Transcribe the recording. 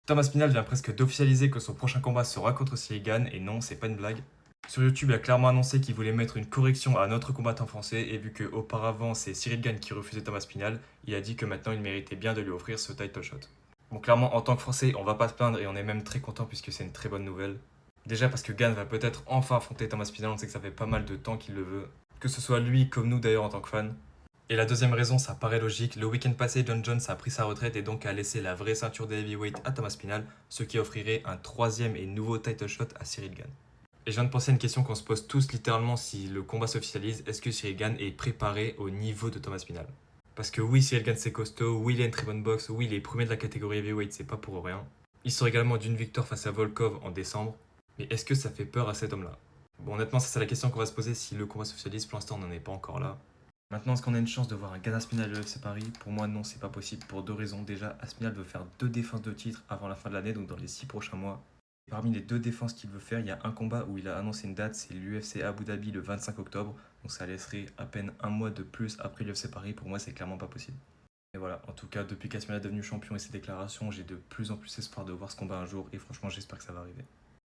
Thomas Spinal vient presque d'officialiser que son prochain combat sera contre Cyril Gane, et non, c'est pas une blague. Sur YouTube, il a clairement annoncé qu'il voulait mettre une correction à notre combattant français, et vu qu'auparavant c'est Cyril Gane qui refusait Thomas Spinal, il a dit que maintenant il méritait bien de lui offrir ce title shot. Bon, clairement, en tant que Français, on va pas se plaindre et on est même très content puisque c'est une très bonne nouvelle. Déjà parce que Gane va peut-être enfin affronter Thomas Spinal, on sait que ça fait pas mal de temps qu'il le veut. Que ce soit lui comme nous d'ailleurs en tant que fan. Et la deuxième raison, ça paraît logique, le week-end passé, John Jones a pris sa retraite et donc a laissé la vraie ceinture des heavyweight à Thomas Spinal, ce qui offrirait un troisième et nouveau title shot à Cyril Gane. Et je viens de penser à une question qu'on se pose tous littéralement si le combat s'officialise, est-ce que Cyril Gane est préparé au niveau de Thomas Spinal? Parce que oui, Cyril Gane c'est costaud, oui il a une très bonne boxe, oui il est premier de la catégorie heavyweight, c'est pas pour rien. Il sort également d'une victoire face à Volkov en décembre, mais est-ce que ça fait peur à cet homme-là? Bon honnêtement ça c'est la question qu'on va se poser si le combat s'officialise, pour l'instant on n'en est pas encore là. Maintenant, est-ce qu'on a une chance de voir un Gane Aspinall à l'UFC Paris? Pour moi, non, c'est pas possible pour deux raisons. Déjà, Aspinall veut faire deux défenses de titre avant la fin de l'année, donc dans les 6 prochains mois. Parmi les deux défenses qu'il veut faire, il y a un combat où il a annoncé une date, c'est l'UFC Abu Dhabi le 25 octobre. Donc ça laisserait à peine un mois de plus après l'UFC Paris. Pour moi, c'est clairement pas possible. Et voilà, en tout cas, depuis qu'Aspinall est devenu champion et ses déclarations, j'ai de plus en plus espoir de voir ce combat un jour. Et franchement, j'espère que ça va arriver.